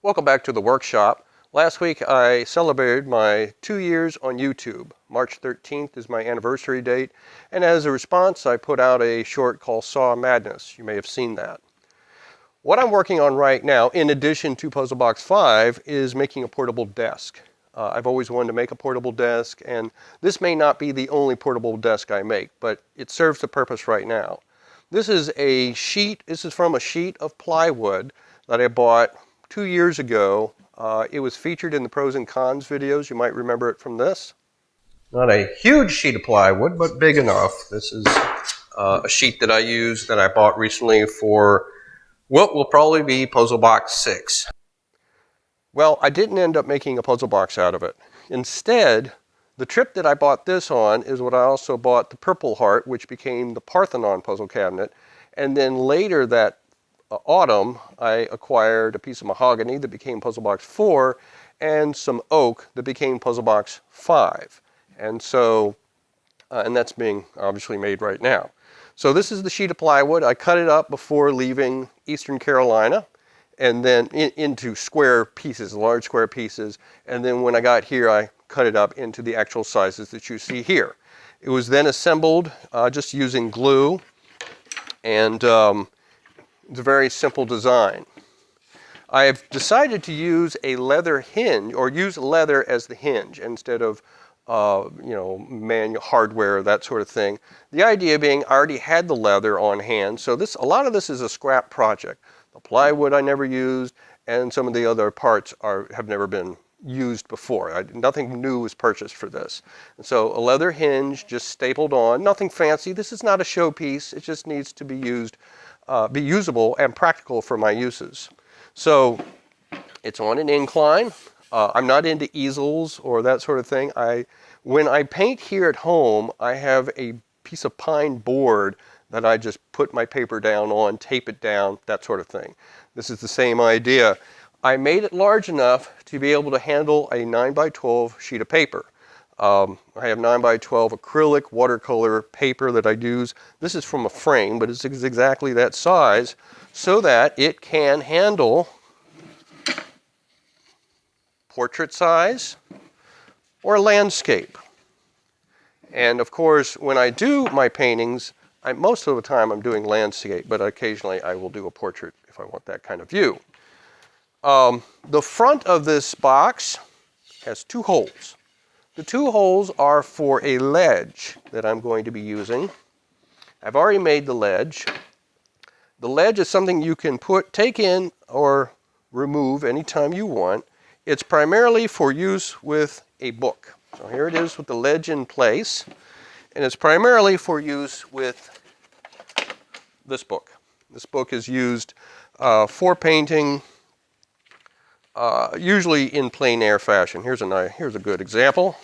Welcome back to the workshop. Last week I celebrated my 2 years on YouTube. March 13th is my anniversary date, and as a response I put out a short called Saw Madness. You may have seen that. What I'm working on right now, in addition to Puzzle Box 5, is making a portable desk. I've always wanted to make a portable desk, and this may not be the only portable desk I make, but it serves the purpose right now. This is from a sheet of plywood that I bought 2 years ago. It was featured in the pros and cons videos. You might remember it from this. Not a huge sheet of plywood, but big enough. This is a sheet that I bought recently for what will probably be Puzzle Box 6. Well, I didn't end up making a puzzle box out of it. Instead, the trip that I bought this on is what I also bought the Purple Heart, which became the Parthenon puzzle cabinet. And then later that autumn, I acquired a piece of mahogany that became Puzzle Box 4 and some oak that became Puzzle Box 5. And so, and that's being obviously made right now. So this is the sheet of plywood. I cut it up before leaving Eastern Carolina and then into square pieces, large square pieces. And then when I got here, I cut it up into the actual sizes that you see here. It was then assembled just using glue, and it's a very simple design. I have decided to use a leather hinge, or use leather as the hinge instead of manual hardware, that sort of thing. The idea being I already had the leather on hand, so a lot of this is a scrap project. The plywood I never used, and some of the other parts have never been used before. Nothing new was purchased for this. And so a leather hinge just stapled on, nothing fancy. This is not a showpiece. It just needs to be usable and practical for my uses. So it's on an incline. I'm not into easels or that sort of thing. When I paint here at home, I have a piece of pine board that I just put my paper down on, tape it down, that sort of thing. This is the same idea. I made it large enough to be able to handle a 9x12 sheet of paper. I have 9x12 acrylic watercolor paper that I use. This is from a frame, but it's exactly that size so that it can handle portrait size or landscape. And of course, when I do my paintings, most of the time I'm doing landscape, but occasionally I will do a portrait if I want that kind of view. The front of this box has 2 holes. The 2 holes are for a ledge that I'm going to be using. I've already made the ledge. The ledge is something you can take in or remove anytime you want. It's primarily for use with a book. So here it is with the ledge in place. And it's primarily for use with this book. This book is used for painting, usually in plein air fashion. Here's a good example.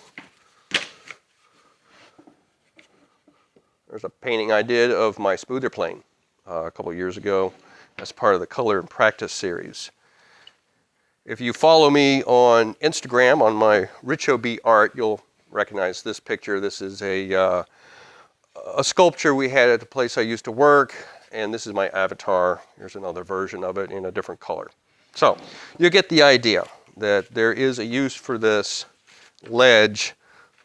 There's a painting I did of my smoother plane a couple years ago as part of the Color and Practice series. If you follow me on Instagram on my Richo B Art, you'll recognize this picture. This is a sculpture we had at the place I used to work, and this is my avatar. Here's another version of it in a different color. So you get the idea that there is a use for this ledge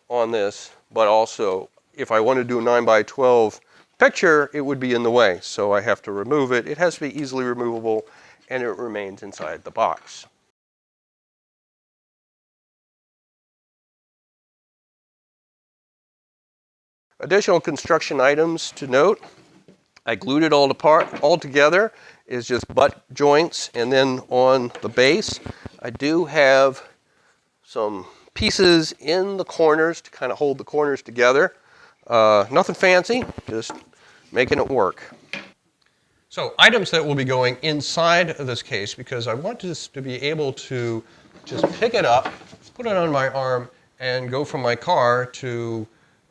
on this, but also if I want to do a 9x12 picture, it would be in the way, so I have to remove it. It has to be easily removable, and it remains inside the box. Additional construction items to note. I glued it all together. Is just butt joints, and then on the base I do have some pieces in the corners to kind of hold the corners together. Nothing fancy, just making it work. So items that will be going inside of this case, because I want this to be able to just pick it up, put it on my arm, and go from my car to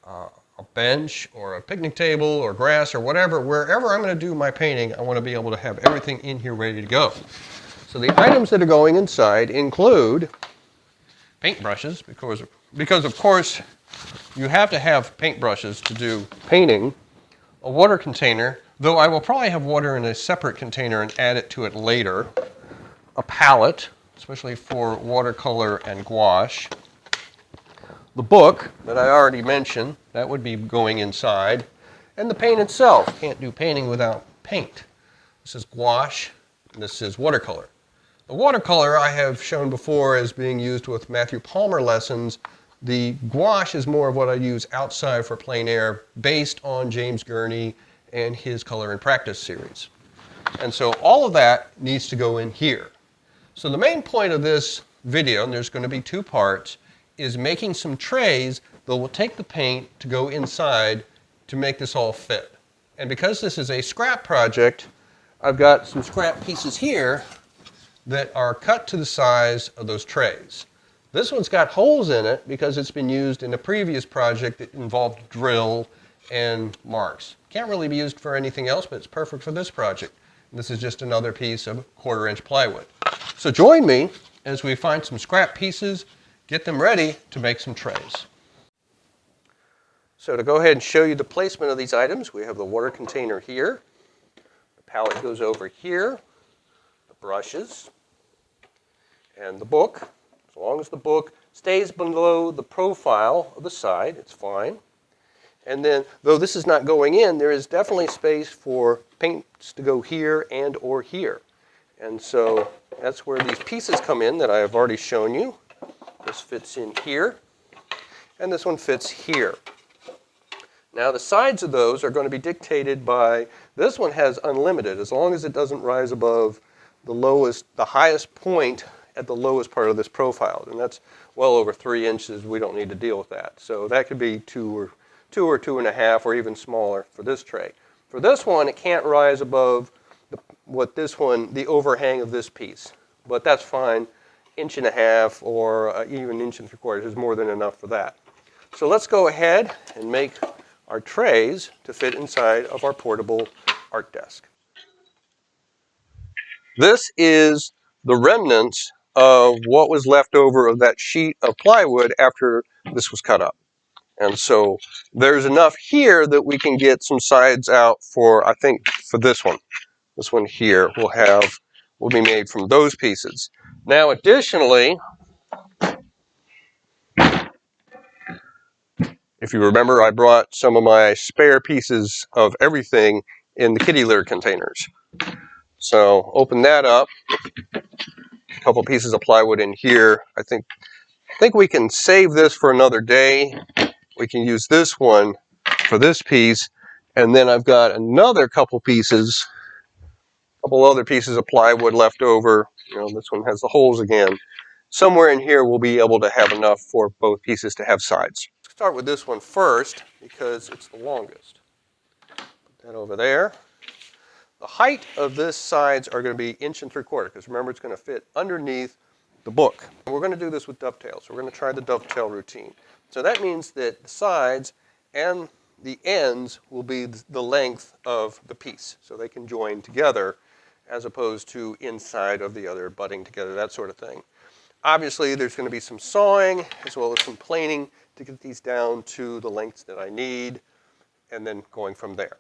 a bench or a picnic table or grass or whatever, wherever I'm going to do my painting, I want to be able to have everything in here ready to go. So the items that are going inside include paintbrushes, because of course you have to have paintbrushes to do painting, a water container, though I will probably have water in a separate container and add it to it later, a palette, especially for watercolor and gouache. The book that I already mentioned, that would be going inside. And the paint itself. Can't do painting without paint. This is gouache, and this is watercolor. The watercolor I have shown before as being used with Matthew Palmer lessons. The gouache is more of what I use outside for plein air based on James Gurney and his Color and Practice series. And so all of that needs to go in here. So the main point of this video, and there's going to be two parts, is making some trays that will take the paint to go inside to make this all fit. And because this is a scrap project, I've got some scrap pieces here that are cut to the size of those trays. This one's got holes in it because it's been used in a previous project that involved drill and marks. Can't really be used for anything else, but it's perfect for this project. And this is just another piece of 1/4 inch plywood. So join me as we find some scrap pieces, get them ready to make some trays. So to go ahead and show you the placement of these items, we have the water container here. The palette goes over here. The brushes. And the book. As long as the book stays below the profile of the side, it's fine. And then, though this is not going in, there is definitely space for paints to go here and or here. And so that's where these pieces come in that I have already shown you. This fits in here, and this one fits here. Now the sides of those are going to be dictated by, this one has unlimited, as long as it doesn't rise above the highest point at the lowest part of this profile. And that's well over 3 inches. We don't need to deal with that. So that could be 2 or 2.5 or even smaller for this tray. For this one, it can't rise above the overhang of this piece. But that's fine. 1.5 inches or even 1.75 inches is more than enough for that. So let's go ahead and make our trays to fit inside of our portable art desk. This is the remnants of what was left over of that sheet of plywood after this was cut up. And so there's enough here that we can get some sides out for, I think, for this one. This one here will be made from those pieces. Now, additionally, if you remember, I brought some of my spare pieces of everything in the kitty litter containers. So open that up. A couple pieces of plywood in here. I think we can save this for another day. We can use this one for this piece, and then I've got another couple other pieces of plywood left over. This one has the holes again. Somewhere in here we'll be able to have enough for both pieces to have sides. Let's start with this one first because it's the longest. Put that over there. The height of this sides are going to be 1.75 inches because remember it's going to fit underneath the book. And we're going to do this with dovetails. So we're going to try the dovetail routine. So that means that the sides and the ends will be the length of the piece. So they can join together as opposed to inside of the other, butting together, that sort of thing. Obviously, there's going to be some sawing as well as some planing to get these down to the lengths that I need, and then going from there.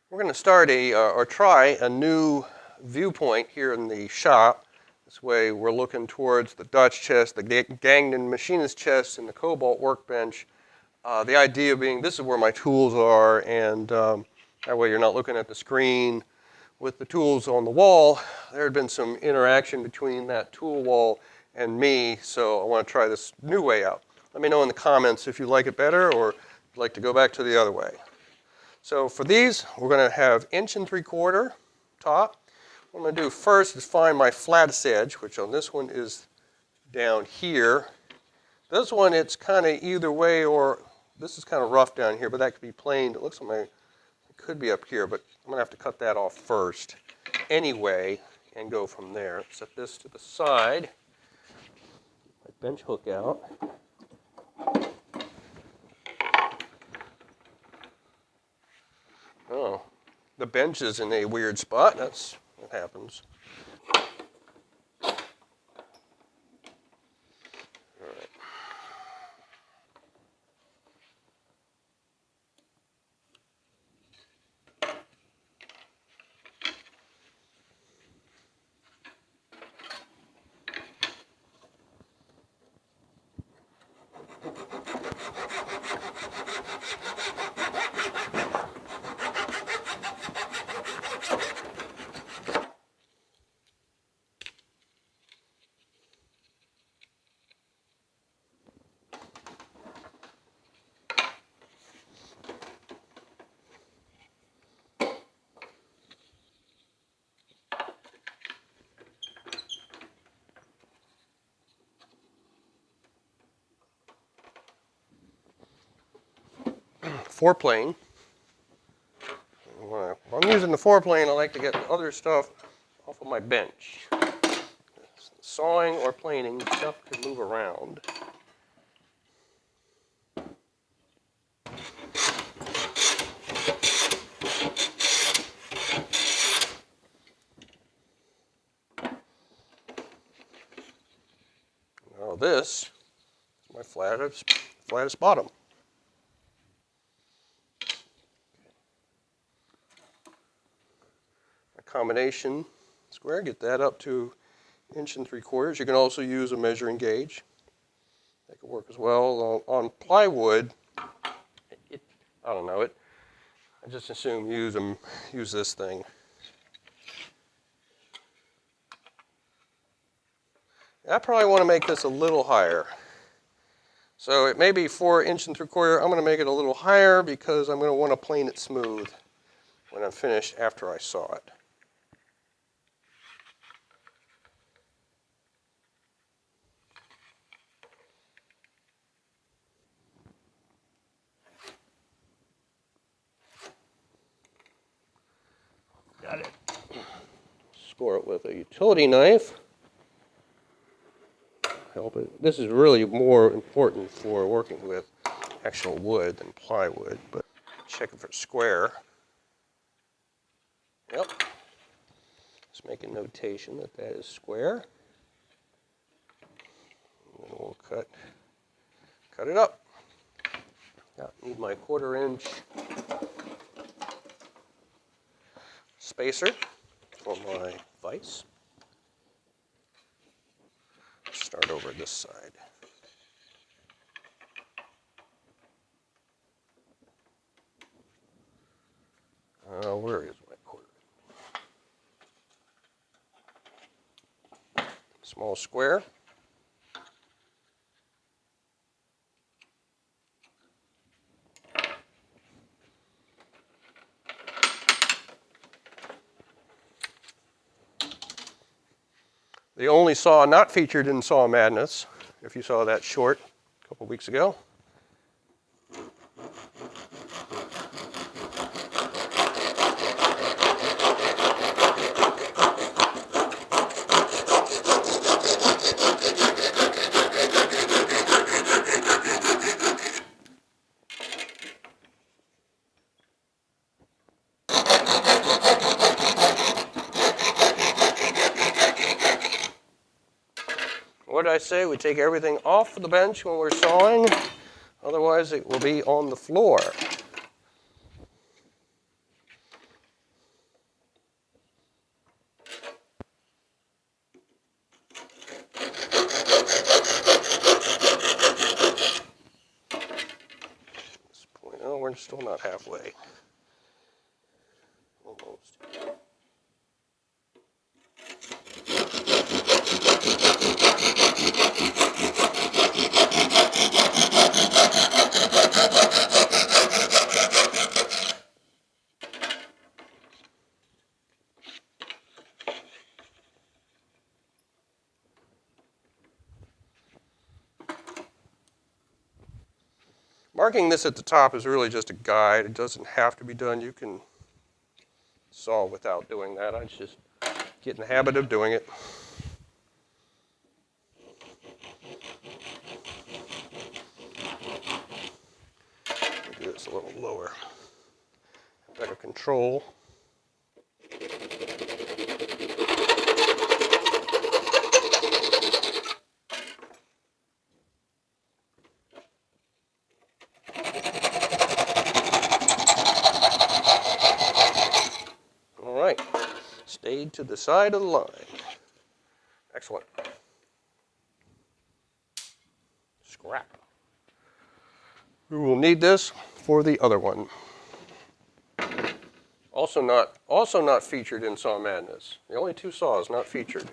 We're going to start or try a new viewpoint here in the shop. This way we're looking towards the Dutch chest, the Gagnon machinist chest, and the Cobalt workbench. The idea being this is where my tools are, and that way you're not looking at the screen with the tools on the wall. There had been some interaction between that tool wall and me, so I want to try this new way out. Let me know in the comments if you like it better or you'd like to go back to the other way. So for these, we're going to have 1.75 inch top. What I'm going to do first is find my flattest edge, which on this one is down here. This one, it's kind of either way, or this is kind of rough down here, but that could be planed. It looks like it could be up here, but I'm going to have to cut that off first anyway and go from there. Set this to the side. My bench hook out. Oh, the bench is in a weird spot. That's what happens. 4-plane. When I'm using the 4-plane, I like to get the other stuff off of my bench. Sawing or planing, stuff can move around. Now this is my flattest bottom. A combination square, get that up to 1 3/4. You can also use a measuring gauge. That could work as well. On plywood, I don't know, I just assume use this thing. I probably want to make this a little higher. So it may be 4 1 3/4. I'm going to make it a little higher because I'm going to want to plane it smooth when I'm finished after I saw it. Got it. Score it with a utility knife. Help it. This is really more important for working with actual wood than plywood, but check it for square. Yep. Let's make a notation that that is square. And then we'll cut it up. Now, I need my 1/4 inch spacer for my vise. Start over this side. Where is my 1/4? Small square. The only saw not featured in Saw Madness, if you saw that short a couple weeks ago. What did I say? We take everything off the bench when we're sawing, otherwise it will be on the floor. At this point, oh, we're still not halfway. Almost. Marking this at the top is really just a guide. It doesn't have to be done. You can saw without doing that. I just get in the habit of doing it. Do this a little lower. Better control. All right, stayed to the side of the line. Excellent. Scrap. We will need this for the other one. Also not featured in Saw Madness. The only 2 saws not featured.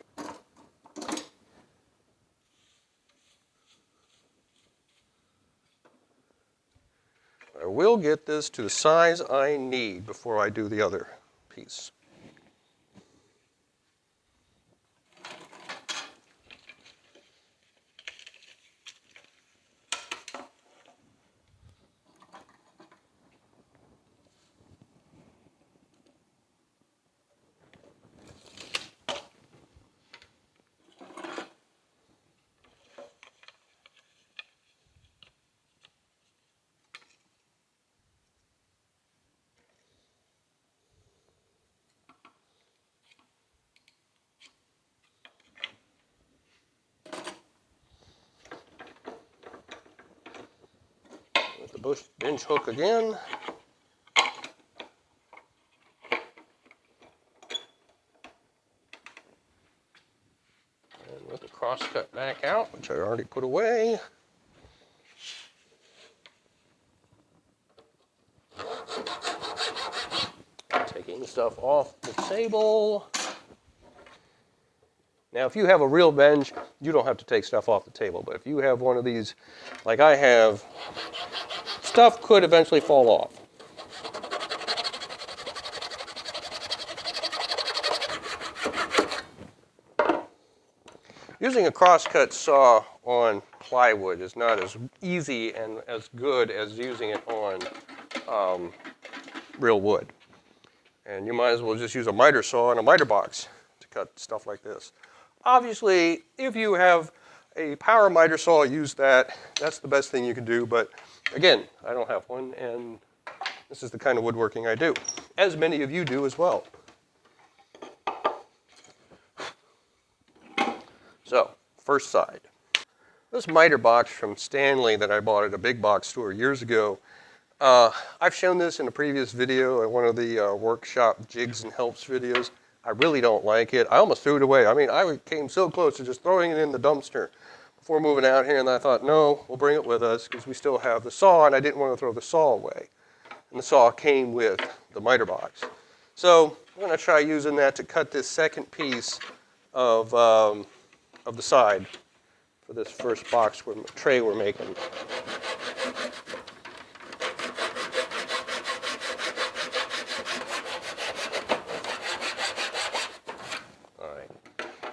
I will get this to the size I need before I do the other piece. bench hook again. And with the cross cut back out, which I already put away. Taking stuff off the table. Now, if you have a real bench, you don't have to take stuff off the table. But if you have one of these, like I have, stuff could eventually fall off. Using a crosscut saw on plywood is not as easy and as good as using it on real wood. And you might as well just use a miter saw and a miter box to cut stuff like this. Obviously, if you have a power miter saw, use that. That's the best thing you can do. But again, I don't have one, and this is the kind of woodworking I do, as many of you do as well. So, first side. This miter box from Stanley that I bought at a big box store years ago, I've shown this in a previous video at one of the workshop jigs and helps videos. I really don't like it. I almost threw it away. I mean, I came so close to just throwing it in the dumpster before moving out here, and I thought, no, we'll bring it with us because we still have the saw, and I didn't want to throw the saw away. And the saw came with the miter box. So I'm going to try using that to cut this second piece of the side for this first tray we're making.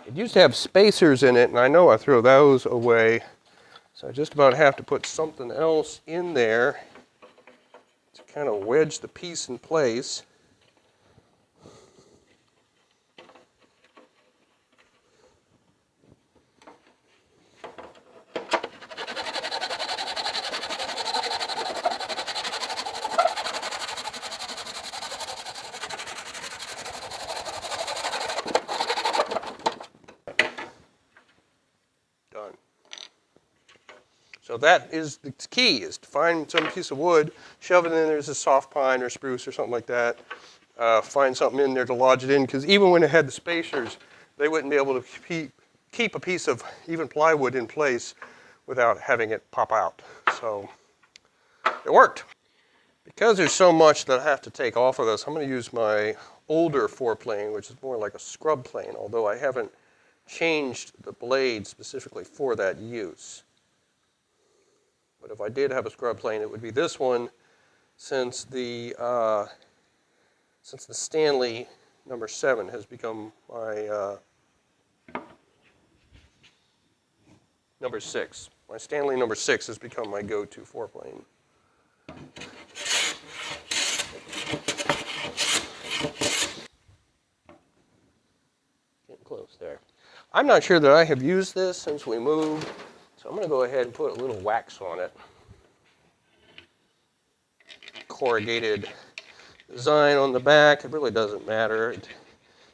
It used to have spacers in it, and I know I threw those away, so I just about have to put something else in there to kind of wedge the piece in place. So that is the key, is to find some piece of wood, shove it in there as a soft pine or spruce or something like that. Find something in there to lodge it in, because even when it had the spacers, they wouldn't be able to keep a piece of even plywood in place without having it pop out. So it worked. Because there's so much that I have to take off of this, I'm going to use my older 4-plane, which is more like a scrub plane, although I haven't changed the blade specifically for that use. But if I did have a scrub plane, it would be this one, since the Stanley number 7 has become my number 6. My Stanley number 6 has become my go-to 4-plane. Getting close there. I'm not sure that I have used this since we moved. So I'm going to go ahead and put a little wax on it. Corrugated design on the back. It really doesn't matter. It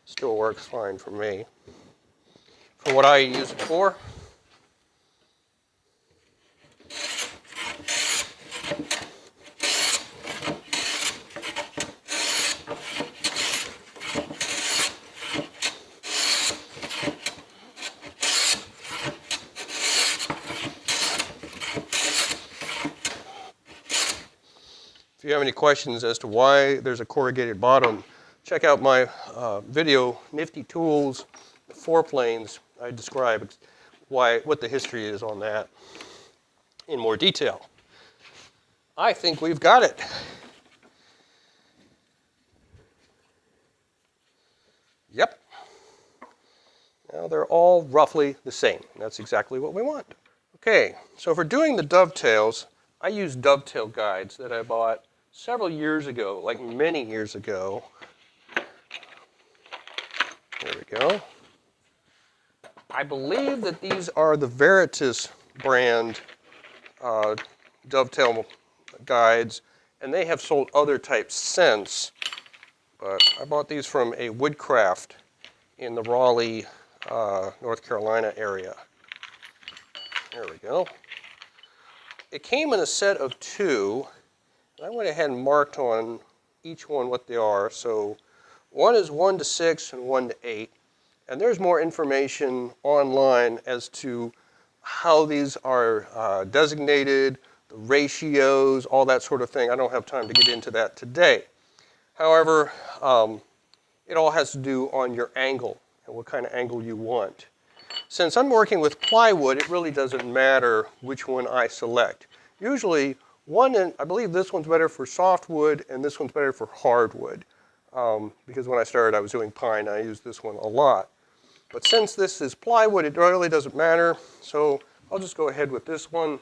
still works fine for me. For what I use it for. If you have any questions as to why there's a corrugated bottom, check out my video, Nifty Tools, 4-planes. I describe what the history is on that in more detail. I think we've got it. Yep. Now they're all roughly the same. That's exactly what we want. Okay, so for doing the dovetails, I use dovetail guides that I bought several years ago, like many years ago. There we go. I believe that these are the Veritas brand dovetail guides, and they have sold other types since, but I bought these from a Woodcraft in the Raleigh, North Carolina area. There we go. It came in a set of 2. I went ahead and marked on each one what they are. So one is 1 to 6 and 1 to 8. And there's more information online as to how these are designated, the ratios, all that sort of thing. I don't have time to get into that today. However, it all has to do on your angle and what kind of angle you want. Since I'm working with plywood, it really doesn't matter which one I select. Usually, I believe this one's better for softwood and this one's better for hardwood. Because when I started, I was doing pine, I used this one a lot. But since this is plywood, it really doesn't matter. So I'll just go ahead with this one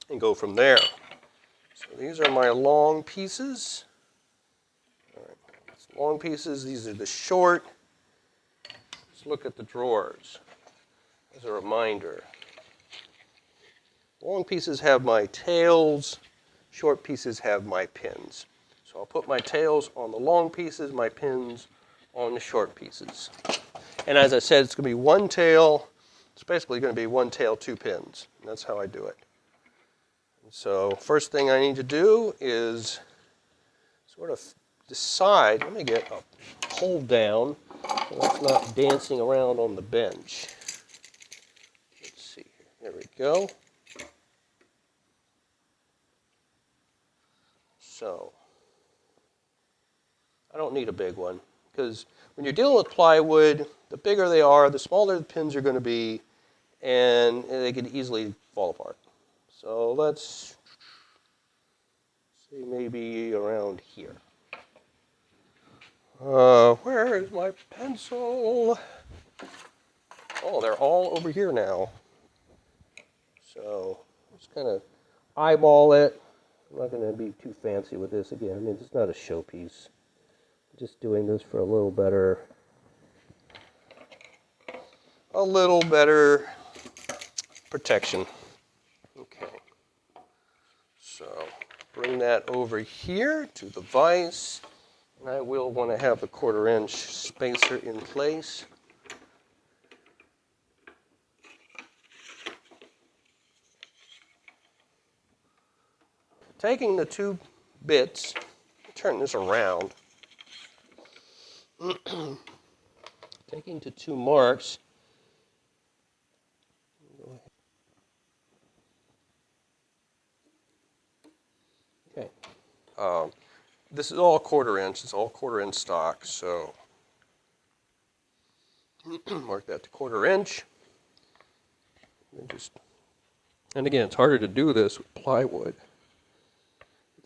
and go from there. So these are my long pieces. All right. Long pieces, these are the short. Let's look at the drawers as a reminder. Long pieces have my tails, short pieces have my pins. So I'll put my tails on the long pieces, my pins on the short pieces. And as I said, it's going to be one tail. It's basically going to be one tail, two pins. And that's how I do it. So first thing I need to do is sort of decide. Let me get a pole down so it's not dancing around on the bench. Let's see here. There we go. So I don't need a big one because when you're dealing with plywood, the bigger they are, the smaller the pins are going to be, and they can easily fall apart. So let's see, maybe around here. Where is my pencil? Oh, they're all over here now. So just kind of eyeball it. I'm not going to be too fancy with this again. I mean, it's not a showpiece. I'm just doing this for a little better protection. Okay. So bring that over here to the vise. And I will want to have the 1/4 inch spacer in place. Taking the two bits, turn this around, taking the two marks, okay. This is all 1/4 inch, it's all 1/4 inch stock, so mark that to 1/4 inch. And again, it's harder to do this with plywood.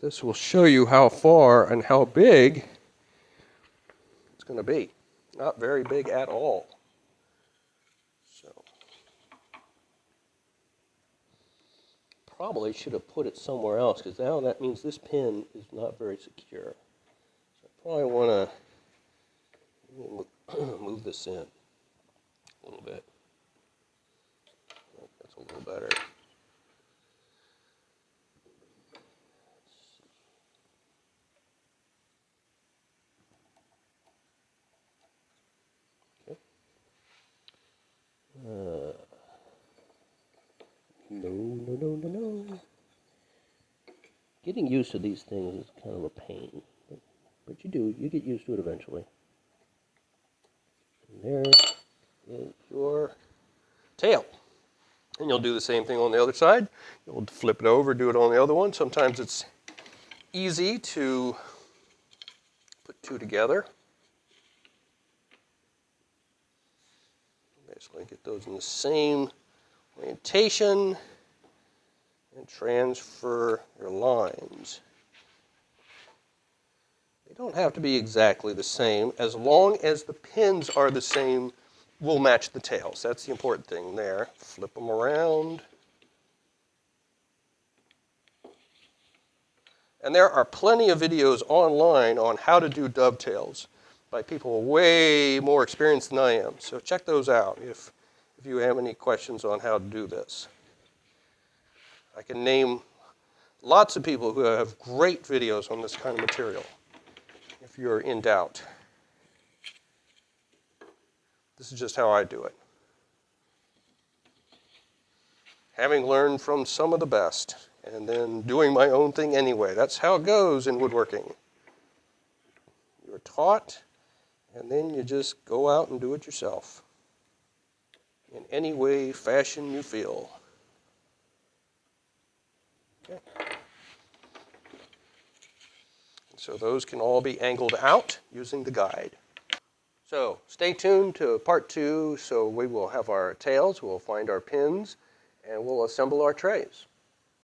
This will show you how far and how big it's going to be. Not very big at all. So probably should have put it somewhere else because now that means this pin is not very secure. So I probably want to move this in a little bit. That's a little better. No. Getting used to these things is kind of a pain, but you get used to it eventually. And there is your tail. And you'll do the same thing on the other side. You'll flip it over, do it on the other one. Sometimes it's easy to put two together. Basically get those in the same orientation and transfer your lines. They don't have to be exactly the same. As long as the pins are the same, we'll match the tails. That's the important thing there. Flip them around. And there are plenty of videos online on how to do dovetails by people way more experienced than I am. So check those out if you have any questions on how to do this. I can name lots of people who have great videos on this kind of material if you're in doubt. This is just how I do it. Having learned from some of the best and then doing my own thing anyway. That's how it goes in woodworking. You're taught, and then you just go out and do it yourself in any way, fashion you feel. Okay. So those can all be angled out using the guide. So stay tuned to part 2. So we will have our tails, we'll find our pins, and we'll assemble our trays.